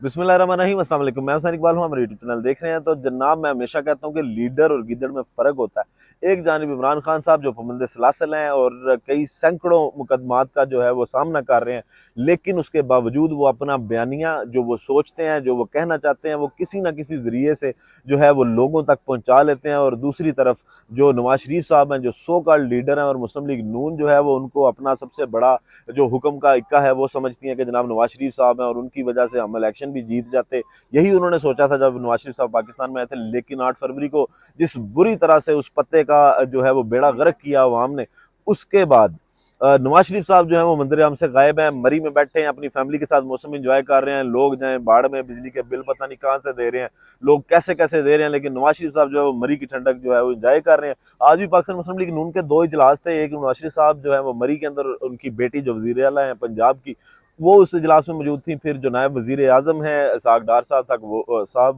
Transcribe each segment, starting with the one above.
बिस्मिल्लाहिर्रहमानिर्रहीम, अस्सलाम वालेकुम। मैं हुसैन इकबाल हूँ, हमारे यूट्यूब चैनल देख रहे हैं। तो जनाब, मैं हमेशा कहता हूँ कि लीडर और गिदड़ में फ़र्क होता है। एक जानिब इमरान खान साहब जो पाबंद सलासल हैं और कई सैकड़ों मुकदमात का जो है वो सामना कर रहे हैं, लेकिन उसके बावजूद वो अपना बयानिया जो वो सोचते हैं, जो वो कहना चाहते हैं, वो किसी ना किसी ज़रिए से जो है वो लोगों तक पहुँचा लेते हैं। और दूसरी तरफ जो नवाज शरीफ साहब हैं, जो सो कॉल्ड लीडर हैं, और मुस्लिम लीग नून जो है वो उनको अपना सबसे बड़ा जो हुक्म का इक्का है वो समझती हैं कि जनाब नवाज शरीफ साहब हैं और उनकी वजह से हम इलेक्शन भी जीत जाते। यही उन्होंने सोचा था जब नवाज शरीफ साहब पाकिस्तान में आए थे, लेकिन 8 फरवरी को जिस बुरी तरह से उस पत्ते का जो है वो बेड़ा गर्क किया अवाम ने, उसके बाद नवाज शरीफ साहब जो है वो मंदिर आम से गायब हैं, मरी में बैठे हैं, अपनी फैमिली के साथ मौसम एंजॉय कर रहे हैं। लोग जाए बाढ़ में, बिजली के बिल पता नहीं कहाँ से दे रहे हैं, लोग कैसे कैसे दे रहे हैं, लेकिन नवाज शरीफ साहब जो है वो मरी की ठंडक जो है वो एंजॉय कर रहे हैं। आज भी पाकिस्तान मुस्लिम लीग नून के 2 इजलास थे। एक नवाज शरीफ साहब जो है वो मरी के अंदर, उनकी बेटी जो वजीर आला है पंजाब की, वो उस इजलास में मौजूद थी। फिर जो नायब वजीर आजम है इसहाक डार साहब तक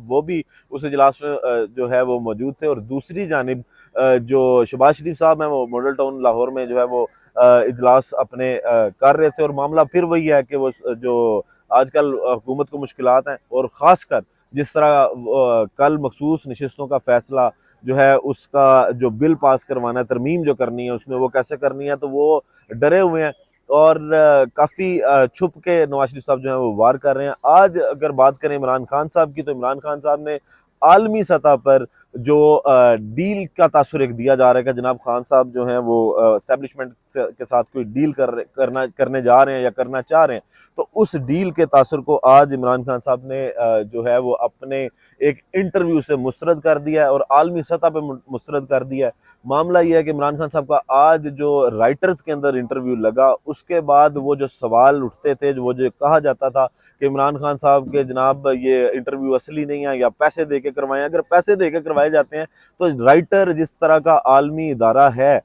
वो भी उस इजलास में जो है वो मौजूद थे। और दूसरी जानिब जो शहबाज शरीफ साहब हैं वो मॉडल टाउन लाहौर में जो है वो इजलास अपने कर रहे थे। और मामला फिर वही है कि वो जो आजकल हुकूमत को मुश्किलात हैं, और ख़ासकर जिस तरह कल मखसूस नशिस्तों का फैसला जो है उसका जो बिल पास करवाना है, तरमीम जो करनी है उसमें, वो कैसे करनी है, तो वो डरे हुए हैं। और काफ़ी छुप के नवाज शरीफ साहब जो है वो वार कर रहे हैं। आज अगर बात करें इमरान खान साहब की, तो इमरान खान साहब ने आलमी सतह पर जो डील का तासुर एक दिया जा रहा है कि जनाब खान साहब जो हैं वो एस्टेब्लिशमेंट के साथ कोई डील करने जा रहे हैं या करना चाह रहे हैं, तो उस डील के तासुर को आज इमरान खान साहब ने जो है वो अपने एक इंटरव्यू से मुस्तरद कर दिया है और आलमी सतह पर मुस्तरद कर दिया है। मामला ये है कि इमरान खान साहब का आज जो राइटर्स के अंदर इंटरव्यू लगा, उसके बाद वो जो सवाल उठते थे, वो जो कहा जाता था कि इमरान खान साहब के जनाब ये इंटरव्यू असली नहीं है या पैसे दे के करवाएं, अगर पैसे दे के करवाए जाते हैं तो राइटर जिस तरह का आलमी इदारा है,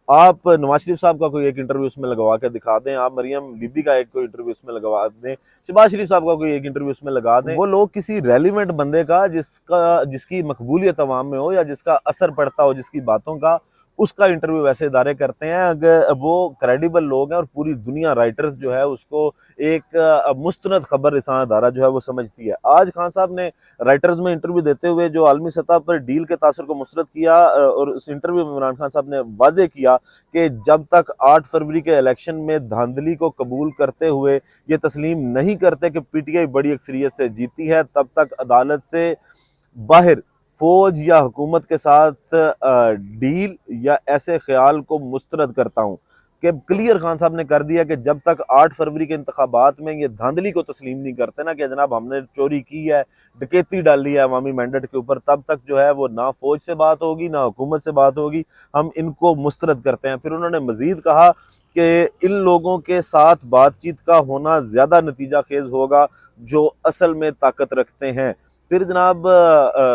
आप नवाज शरीफ साहब का कोई एक इंटरव्यू उसमें लगवा के दिखा दें, आप मरियम बीबी का एक कोई इंटरव्यू उसमें लगवा दें, शहबाज शरीफ साहब का कोई एक इंटरव्यू उसमें लगा दें, वो लोग किसी रेलिवेंट बंदे का जिसकी मकबूलियत अवाम में हो या जिसका असर पड़ता हो जिसकी बातों का, उसका इंटरव्यू वैसे इदारे करते हैं अगर वो क्रेडिबल लोग हैं। और पूरी दुनिया राइटर्स जो है उसको एक मुस्तनद खबर रिसां अदारा जो है वो समझती है। आज खान साहब ने राइटर्स में इंटरव्यू देते हुए जो आलमी सतह पर डील के तासुर को मुस्तरद किया, और उस इंटरव्यू में इमरान खान साहब ने वाजे किया कि जब तक 8 फरवरी के इलेक्शन में धांधली को कबूल करते हुए ये तस्लीम नहीं करते कि पीटीआई बड़ी अक्सरियत से जीती है, तब तक अदालत से बाहर फौज या हुकूमत के साथ डील या ऐसे ख्याल को मुस्तरद करता हूँ। कि क्लियर खान साहब ने कर दिया कि जब तक 8 फरवरी के इंतखाबात में ये धांधली को तस्लीम नहीं करते ना कि जनाब हमने चोरी की है, डकैती डाली है अवामी मैंडेट के ऊपर, तब तक जो है वो ना फौज से बात होगी ना हुकूमत से बात होगी, हम इनको मुस्तरद करते हैं। फिर उन्होंने मजीद कहा कि इन लोगों के साथ बातचीत का होना ज़्यादा नतीजा खेज होगा जो असल में ताकत रखते हैं। फिर जनाब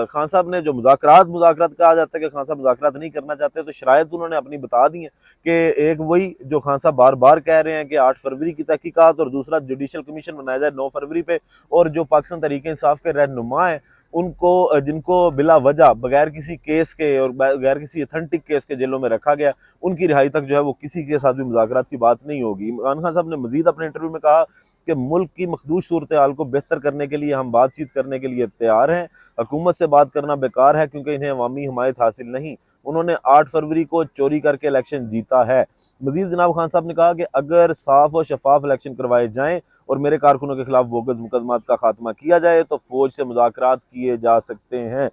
खान साहब ने जो मुज़ाकरात कहा जाता है कि खान साहब मुज़ाकरात नहीं करना चाहते, तो शराइत उन्होंने अपनी बता दी हैं कि एक वही जो खान साहब बार बार कह रहे हैं कि 8 फरवरी की तहकीकात, और दूसरा जुडिशल कमीशन बनाया जाए 9 फरवरी पे, और जो पाकिस्तान तहरीक इंसाफ के रहनुमा हैं उनको जिनको बिला वजह बगैर किसी केस के और बगैर किसी अथेंटिक केस के जेलों में रखा गया, उनकी रिहाई तक जो है वो किसी के साथ भी मुज़ाकरात की बात नहीं होगी। इमरान खान साहब ने मजीद अपने इंटरव्यू में कहा कि मुल्क की मखदूश सूरत हाल को बेहतर करने के लिए हम बातचीत करने के लिए तैयार हैं। हुकूमत से बात करना बेकार है क्योंकि इन्हें अवामी हमायत हासिल नहीं। उन्होंने 8 फरवरी को चोरी करके इलेक्शन जीता है। मजीद जनाब खान साहब ने कहा कि अगर साफ और शफाफ इलेक्शन करवाए जाएं और मेरे कारकुनों के खिलाफ बोगस मुकदमात का खात्मा किया जाए तो फौज से मुज़ाकरात किए जा सकते हैं।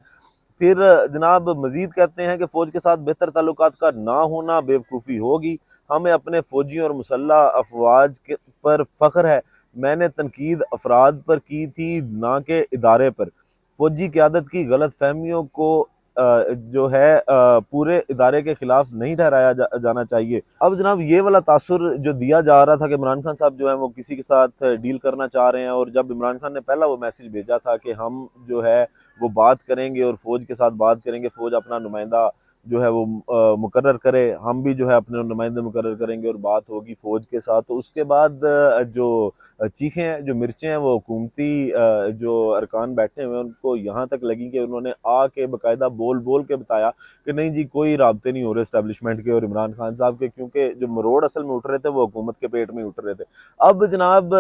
फिर जनाब मजीद कहते हैं कि फ़ौज के साथ बेहतर ताल्लुकात का ना होना बेवकूफ़ी होगी। हमें अपने फ़ौजियों और मुसल्लह अफवाज के पर फ़ख्र है। मैंने तनकीद अफराद पर की थी, ना कि इदारे पर। फ़ौजी क़यादत की गलत फहमियों को जो है पूरे इदारे के खिलाफ नहीं ठहराया जाना चाहिए। अब जनाब ये वाला तासुर जो दिया जा रहा था कि इमरान खान साहब जो है वो किसी के साथ डील करना चाह रहे हैं, और जब इमरान खान ने पहला वो मैसेज भेजा था कि हम जो है वो बात करेंगे और फ़ौज के साथ बात करेंगे, फ़ौज अपना नुमाइंदा जो है वो मुकर्रर करे, हम भी जो है अपने नुमाइंदे मुकर्रर करेंगे और बात होगी फ़ौज के साथ। तो उसके बाद जो चीखें हैं, जो मिर्चें हैं, वो हुकूमती जो अरकान बैठे हुए हैं उनको यहाँ तक लगी कि उन्होंने आके बाकायदा बोल बोल के बताया कि नहीं जी, कोई राब्ते नहीं हो रहे इस्टेब्लिशमेंट के और इमरान खान साहब के, क्योंकि जो मरोड़ असल में उठ रहे थे वो हुकूमत के पेट में उठ रहे थे। अब जनाब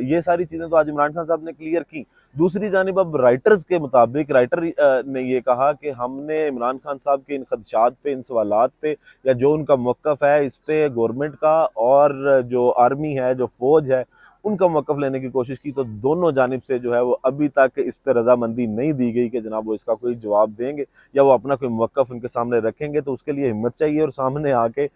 ये सारी चीज़ें तो आज इमरान खान साहब ने क्लियर की। दूसरी जानिब अब राइटर्स के मुताबिक राइटर ने ये कहा कि हमने इमरान खान साहब के इन खदशात पे, इन सवालात पे, या जो उनका मौक़िफ़ है इस पे गवर्नमेंट का और जो आर्मी है, जो फ़ौज है, उनका मौक़िफ़ लेने की कोशिश की। तो दोनों जानिब से जो है वो अभी तक इस पे रज़ामंदी नहीं दी गई कि जनाब वो इसका कोई जवाब देंगे या वो अपना कोई मौक़िफ़ उनके सामने रखेंगे। तो उसके लिए हिम्मत चाहिए और सामने आके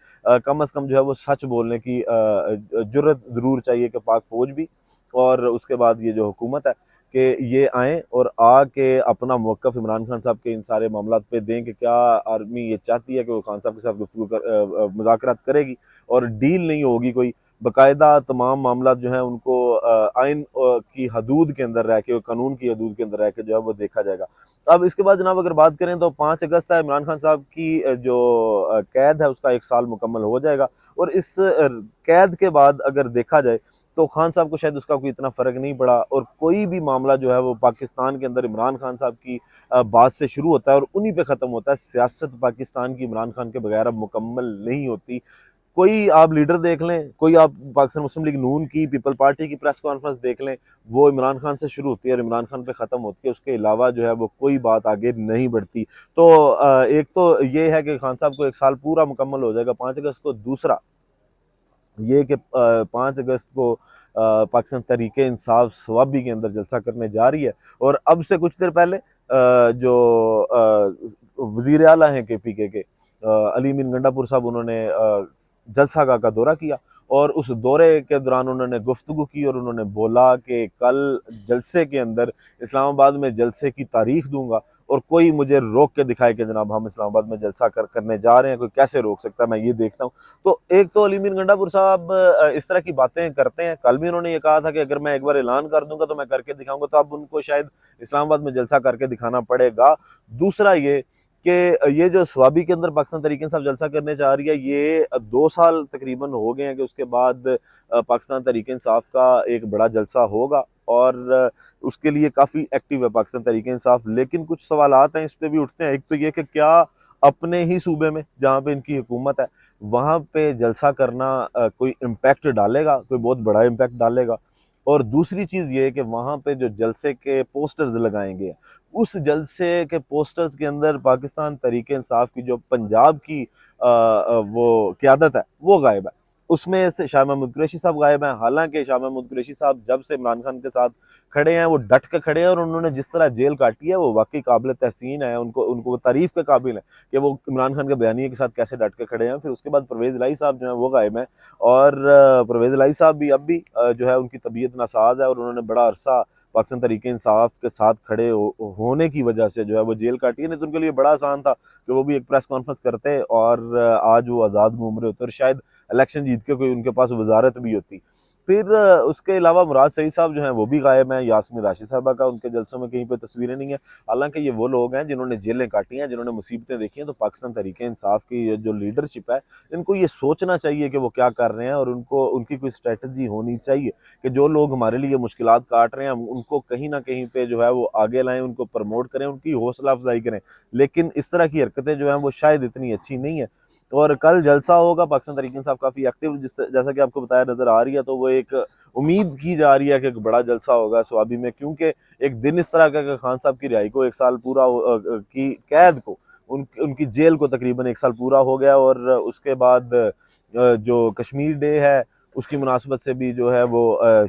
कम अज़ कम जो है वो सच बोलने की जुर्रत ज़रूर चाहिए कि पाक फ़ौज भी और उसके बाद ये जो हुकूमत है कि ये आएँ और आके अपना मौक़िफ़ इमरान खान साहब के इन सारे मामलात पे दें कि क्या आर्मी ये चाहती है कि वो खान साहब के साथ गुफ्तगू मुज़ाकरात करेगी और डील नहीं होगी कोई, बाकायदा तमाम मामलात जो हैं उनको आइन की हदूद के अंदर रह के, कानून की हदूद के अंदर रह के जो है वो देखा जाएगा। अब इसके बाद जनाब अगर बात करें तो 5 अगस्त है, इमरान खान साहब की जो कैद है उसका 1 साल मुकम्मल हो जाएगा और इस कैद के बाद अगर देखा जाए तो खान साहब को शायद उसका कोई इतना फ़र्क नहीं पड़ा और कोई भी मामला जो है वो पाकिस्तान के अंदर इमरान खान साहब की बात से शुरू होता है और उन्हीं पे ख़त्म होता है। सियासत पाकिस्तान की इमरान खान के बगैर अब मुकम्मल नहीं होती। कोई आप लीडर देख लें, कोई आप पाकिस्तान मुस्लिम लीग नून की, पीपल पार्टी की प्रेस कॉन्फ्रेंस देख लें, वो इमरान खान से शुरू होती है और इमरान खान पे ख़त्म होती है। उसके अलावा जो है वो कोई बात आगे नहीं बढ़ती। तो एक तो ये है कि खान साहब को 1 साल पूरा मुकम्मल हो जाएगा 5 अगस्त को। दूसरा ये कि 5 अगस्त को पाकिस्तान तहरीक-ए-इंसाफ स्वाबी के अंदर जलसा करने जा रही है और अब से कुछ देर पहले जो वज़ीर आला हैं केपीके के अली मीन गंडापुर साहब, उन्होंने जलसागाह का दौरा किया और उस दौरे के दौरान उन्होंने गुफ्तगू की और उन्होंने बोला कि कल जलसे के अंदर इस्लामाबाद में जलसे की तारीख दूंगा और कोई मुझे रोक के दिखाए कि जनाब हम इस्लामाबाद में जलसा करने जा रहे हैं, कोई कैसे रोक सकता है, मैं ये देखता हूँ। तो एक तो अली मीन गंडापुर साहब इस तरह की बातें करते हैं। कल भी उन्होंने ये कहा था कि अगर मैं एक बार ऐलान कर दूंगा तो मैं करके दिखाऊंगा, तो अब उनको शायद इस्लामाबाद में जलसा करके दिखाना पड़ेगा। दूसरा ये कि ये जो स्वाबी के अंदर पाकिस्तान तहरीक-ए-इंसाफ जलसा करने जा रही है, ये 2 साल तकरीबन हो गए हैं कि उसके बाद पाकिस्तान तहरीक-ए-इंसाफ का एक बड़ा जलसा होगा और उसके लिए काफ़ी एक्टिव है पाकिस्तान तहरीक-ए-इंसाफ। लेकिन कुछ सवालात हैं इस पे भी उठते हैं। एक तो ये कि क्या अपने ही सूबे में जहाँ पे इनकी हुकूमत है, वहाँ पे जलसा करना कोई इम्पैक्ट डालेगा, कोई बहुत बड़ा इम्पैक्ट डालेगा? और दूसरी चीज़ ये है कि वहाँ पे जो जलसे के पोस्टर्स लगाएंगे, उस जलसे के पोस्टर्स के अंदर पाकिस्तान तहरीक-ए-इंसाफ की जो पंजाब की वो क़यादत है, वो गायब है। उसमें से शाह महमूद कुरैशी साहब गायब हैं। हालाँकि शाह महमूद कुरैशी साहब जब से इमरान खान के साथ खड़े हैं, वो डट के खड़े हैं और उन्होंने जिस तरह जेल काटी है, वो वाक़ई काबिल तहसीन है। उनको उनको तारीफ़ के काबिल है कि वो इमरान खान के बयानिए के साथ कैसे डट के खड़े हैं। फिर उसके बाद परवेज़ इलाही साहब जो हैं, वो गायब हैं और परवेज़ इलाही साहब भी अब भी जो है उनकी तबीयत नासाज़ है और उन्होंने बड़ा अरसा पाकिस्तान तहरीक-ए-इंसाफ के साथ खड़े होने की वजह से जो है वो जेल काटी है। नहीं तो उनके लिए बड़ा आसान था कि वो भी एक प्रेस कॉन्फ्रेंस करते और आज वो आज़ाद घूम रहे होते और शायद इलेक्शन जीत के कोई उनके पास वजारत भी होती। फिर उसके अलावा मुराद सईद साहब जो हैं वो भी गायब हैं। यास्मीन राशिद साहबा का उनके जलसों में कहीं पे तस्वीरें नहीं हैं। हालाँकि ये वो लोग हैं जिन्होंने जेलें काटी हैं, जिन्होंने मुसीबतें देखी हैं। तो पाकिस्तान तहरीक-ए-इंसाफ की ये जो लीडरशिप है, इनको ये सोचना चाहिए कि वो क्या कर रहे हैं और उनको उनकी कोई स्ट्रैटेजी होनी चाहिए कि जो लोग हमारे लिए मुश्किलात काट रहे हैं, हम उनको कहीं न कहीं पे जो है वो आगे लाएँ, उनको प्रमोट करें, उनकी हौसला अफ़ज़ाई करें। लेकिन इस तरह की हरकतें जो हैं वो शायद इतनी अच्छी नहीं है। और कल जलसा होगा, पाकिस्तान तहरीक-ए-इंसाफ काफ़ी एक्टिव जैसा कि आपको बताया नज़र आ रही है। तो वो एक उम्मीद की जा रही है कि एक बड़ा जलसा होगा स्वाबी में, क्योंकि एक दिन इस तरह का कि खान साहब की रिहाई को 1 साल पूरा की कैद को उनकी जेल को तकरीबन 1 साल पूरा हो गया और उसके बाद जो कश्मीर डे है उसकी मुनासबत से भी जो है वो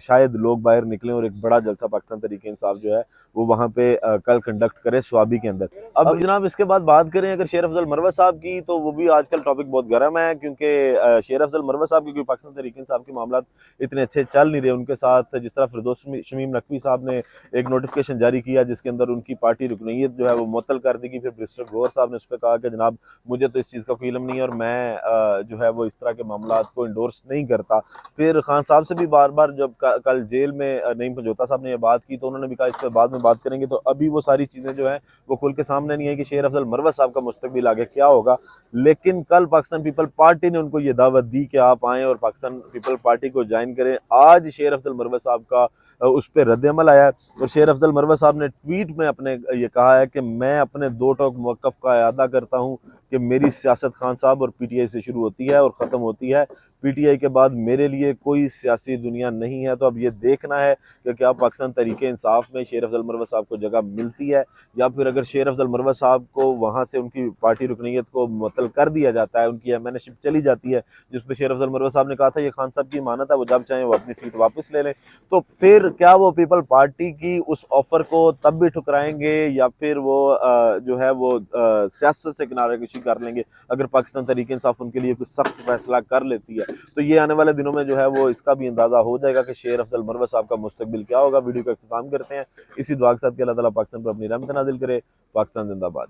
शायद लोग बाहर निकलें और एक बड़ा जलसा पाकिस्तान तहरीक-ए-इंसाफ जो है वो वहाँ पे कल कंडक्ट करे स्वाबी के अंदर। अब जनाब इसके बाद बात करें अगर शेर अफजल मरवत साहब की, तो वो भी आजकल टॉपिक बहुत गर्म है क्योंकि शेर अफजल मरवत साहब की पाकिस्तान तहरीक-ए-इंसाफ के मामला इतने अच्छे चल नहीं रहे उनके साथ। जिस तरह फिरदौस शमीम नकवी साहब ने एक नोटिफिकेशन जारी किया जिसके अंदर उनकी पार्टी रुकनीत जो है वो मुअत्तल कर दी गई। फिर बैरिस्टर गौहर साहब ने उस पर कहा कि जनाब मुझे तो इस चीज़ का कोई इल्म नहीं है और मैं जो है वो इस तरह के मामला को इंडोर्स नहीं करता। फिर खान साहब से भी बार बार जब कल जेल में नईम पंजोता साहब ने ये बात की तो उन्होंने भी कहा इस पर बाद में बात करेंगे। तो अभी वो सारी चीज़ें जो हैं वो खुल के सामने नहीं है कि शेर अफजल मरवत साहब का मुस्तकबिल आगे क्या होगा। लेकिन कल पाकिस्तान पीपल पार्टी ने उनको ये दावत दी कि आप आएँ और पाकिस्तान पीपल पार्टी को ज्वाइन करें। आज शेर अफजल मरवत साहब का उस पर रद्द-ए-अमल आया है और शेर अफजल मरवत साहब ने ट्वीट में अपने ये कहा है कि मैं अपने 2 टोक मौक़िफ़ का इआदा करता हूँ कि मेरी सियासत खान साहब और पीटीआई से शुरू होती है और ख़त्म होती है। पीटीआई के बाद मेरे लिए कोई सियासी दुनिया नहीं है। तो अब ये देखना है कि क्या पाकिस्तान तहरीक-ए-इंसाफ में शेर अफजल मरवत साहब को जगह मिलती है या फिर अगर शेर अफजल मरवत साहब को वहाँ से उनकी पार्टी रुकनीयत को मुअत्तल कर दिया जाता है, उनकी एमएनएशिप चली जाती है, जिस पे शेर अफजल मरवत साहब ने कहा था ये खान साहब की अमानत है, वो जब चाहें वो अपनी सीट वापस ले लें। तो फिर क्या वो पीपल पार्टी की उस ऑफ़र को तब भी ठुकराएँगे या फिर वो जो है वो सियासत से किनाराकशी कर लेंगे अगर पाकिस्तान तहरीक-ए-इंसाफ उनके लिए कुछ सख्त फैसला कर लेती है। तो ये आने वाले दिनों में जो है वो इसका भी अंदाज़ा हो जाएगा कि शेर अफजल मरवत साहब का मुस्तकबिल क्या होगा। वीडियो का इख्तिताम करते हैं इसी दुआ के साथ कि अल्लाह ताला पाकिस्तान पर अपनी रहमत नाज़िल करे। पाकिस्तान जिंदाबाद।